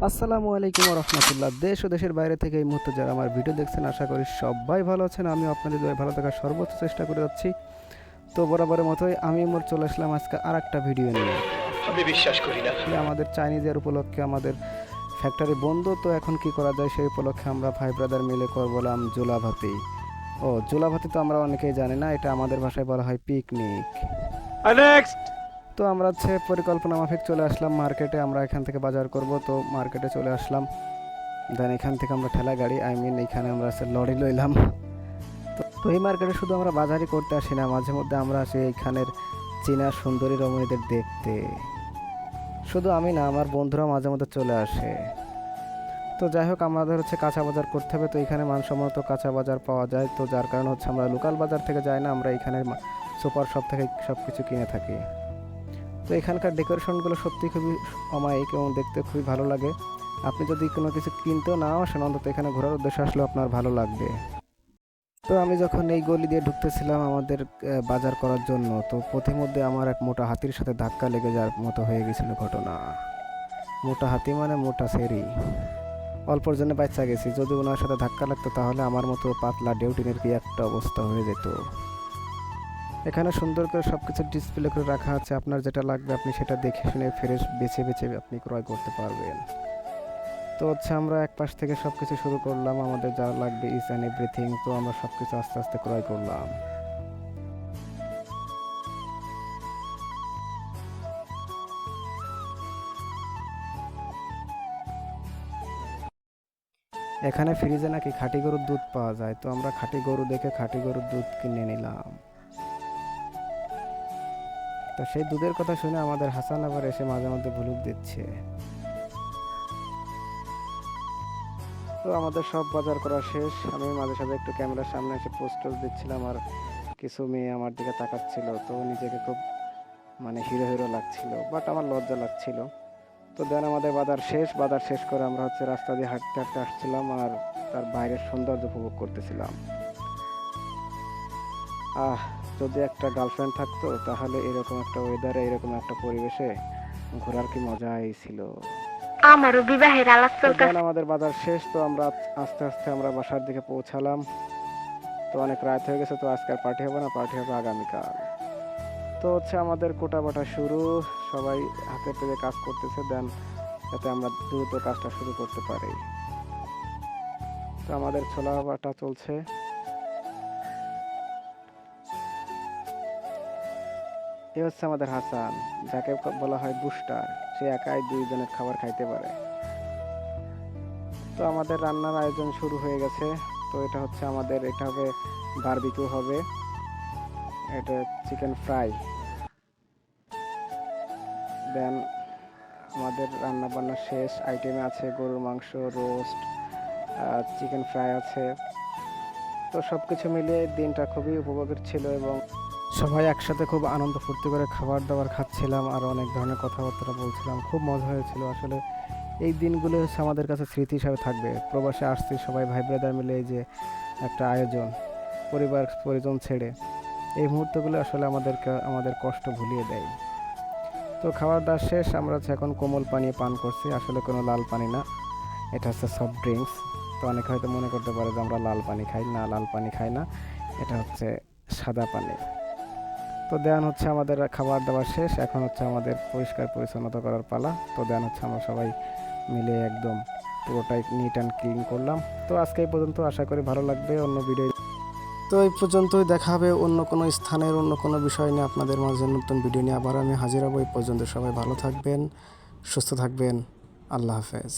আসসালামু আলাইকুম রহমতুল্লাহ। দেশ ও দেশের বাইরে থেকে এই মুহূর্তে যারা আমার ভিডিও দেখছেন, আশা করি সবাই ভালো আছেন। আমি আপনাদের দোয়ায় ভালো থাকার সর্বোচ্চ চেষ্টা করে যাচ্ছি। তো বরাবরের মতোই আমি চলে আসলাম আজকে আর একটা ভিডিও নিয়ে। আমি বিশ্বাস করি না। আমাদের চাইনিজের উপলক্ষে আমাদের ফ্যাক্টরি বন্ধ, তো এখন কি করা যায় সেই উপলক্ষে আমরা ভাই ব্রাদার মিলে করবলাম জোলাভাতি। জোলাভাতি তো আমরা অনেকেই জানি না, এটা আমাদের ভাষায় বলা হয় পিকনিক। তো আমরা পরিকল্পনা মাফিক চলে আসলাম মার্কেটে। আমরা এখান থেকে বাজার করব, তো মার্কেটে চলে আসলাম। দেন এখান থেকে আমরা ঠেলা গাড়ি এইখানে আমরা লরি লইলাম। তো এই মার্কেটে শুধু আমরা বাজারই করতে আসি না, মাঝে মধ্যে আমরা আসি এইখানের চীনা সুন্দরী রমণীদের দেখতে। শুধু আমি না, আমার বন্ধুরা মাঝে মধ্যে চলে আসে। তো যাই হোক, আমাদের কাঁচা বাজার করতে হবে। তো এখানে মানসম্মত কাঁচা বাজার পাওয়া যায়, তো যার কারণে আমরা লোকাল বাজার থেকে যাই না, আমরা এখানে সুপার শপ থেকে সব কিছু কিনে থাকি। তো এখানকার ডেকোরেশনগুলো সত্যি খুবই অমায়িক এবং দেখতে খুবই ভালো লাগে। আপনি যদি কোনো কিছু কিনতেও নাও আসেন, অন্তত এখানে ঘোরার উদ্দেশ্যে আসলে আপনার ভালো লাগবে। তো আমি যখন এই গলি দিয়ে ঢুকতেছিলাম আমাদের বাজার করার জন্য, তো পথিমধ্যে আমার এক মোটা হাতির সাথে ধাক্কা লেগে যাওয়ার মতো হয়ে গেছিল ঘটনা। মোটা হাতি মানে মোটা সেরি। অল্পর জন্য বাচ্চা গেছি, যদি ওনার সাথে ধাক্কা লাগতো তাহলে আমার মতো পাতলা ডেউটিনের কি একটা অবস্থা হয়ে যেত। এখানে সুন্দর করে সবকিছু ডিসপ্লে করে রাখা আছে, আপনার যেটা লাগবে আপনি সেটা দেখে শুনে ফ্রেশ বেছে বেছে আপনি ক্রয় করতে পারবেন। তো আমরা এক পাশ থেকে সবকিছু শুরু করলাম, আমাদের যা লাগবে ইচ অ্যান্ড এভরিথিং। তো আমরা সবকিছু আস্তে আস্তে ক্রয় করলাম। এখানে ফ্রিজে নাকি খাঁটি গরুর দুধ পাওয়া যায়, তো আমরা খাঁটি গরু দেখে খাঁটি গরুর দুধ কিনে নিলাম। তো সেই দুধের কথা শুনে আমাদের হাসান আবার এসে মাঝে মধ্যে ভুলুক দিচ্ছে। তো আমাদের সব বাজার করা শেষ। আমি মাঝে সাঝে একটু ক্যামেরার সামনে এসে পোস্ট দিচ্ছিলাম, আর কিছু মেয়ে আমার দিকে তাকাচ্ছিল। তো নিজেকে খুব হিরো হিরো লাগছিল, বাট আমার লজ্জা লাগছিল। তো দেন আমাদের বাজার শেষ করে আমরা রাস্তা দিয়ে হাঁটতে হাঁটতে আসছিলাম, আর তার বাইরের সৌন্দর্য উপভোগ করতেছিলাম। যদি একটা গার্লফ্রেন্ড থাকতো তাহলে এরকম একটা ওয়েদারে, এরকম একটা পরিবেশে ঘোরার কি মজাই ছিল। আমারও বিবাহের আলাপ চলতেছে। আমাদের বাজার শেষ, তো আমরা আস্তে আস্তে আমরা বাসার দিকে পৌঁছালাম। তো অনেক রাত হয়ে গেছে, তো আজকাল পার্টি হবে না, পার্টি হবে আগামীকাল। তো আমাদের কোটা বাটা শুরু, সবাই হাতে পেতে কাজ করতেছে, দেন যাতে আমরা দ্রুত কাজটা শুরু করতে পারি। তো আমাদের ছোলা বাটা চলছে। এ আমাদের হাসান, যাকে বলা হয় বুস্টার। সে একাই দুইজনের খাবার খাইতে পারে। তো আমাদের রান্নার আয়োজন শুরু হয়ে গেছে। তো এটা এটা হবে বারবিকিউ হবে, এটা চিকেন ফ্রাই। দেন আমাদের রান্না বান্না শেষ। আইটেমে আছে গরুর মাংস, রোস্ট, চিকেন ফ্রাই আছে। তো সব কিছু মিলিয়ে দিনটা খুবই উপভোগের ছিল, এবং সবাই একসাথে খুব আনন্দ ফুর্তি করে খাবার দাবার খাচ্ছিলাম, আর অনেক ধরনের কথাবার্তা বলছিলাম। খুব মজা হয়েছিল আসলে। এই দিনগুলো আমাদের কাছে স্মৃতি হিসাবে থাকবে। প্রবাসে আসছি সবাই ভাই ব্রাদার মিলে, এই যে একটা আয়োজন, পরিবার পরিজন ছেড়ে, এই মুহূর্তগুলো আসলে আমাদের কষ্ট ভুলিয়ে দেয়। তো খাবার দাওয়া শেষ, আমরা এখন কোমল পানি পান করছি। আসলে কোনো লাল পানি না, এটা সফট ড্রিঙ্কস। তো অনেকে হয়তো মনে করতে পারে যে আমরা লাল পানি খাই না, লাল পানি খাই না, এটা সাদা পানি। তো দেন আমাদের খাবার দাবার শেষ, এখন আমাদের পরিষ্কার পরিচ্ছন্নতা করার পালা। তো দেন আমরা সবাই মিলে একদম পুরোটাই নিট অ্যান্ড ক্লিন করলাম। তো আজকে এই পর্যন্ত, আশা করি ভালো লাগবে। অন্য ভিডিও তো এই পর্যন্তই, দেখা হবে অন্য কোনো স্থানের অন্য কোনো বিষয় নিয়ে আপনাদের মাঝে নতুন ভিডিও নিয়ে আবার আমি হাজির হব। এই পর্যন্ত সবাই ভালো থাকবেন, সুস্থ থাকবেন। আল্লাহ হাফেজ।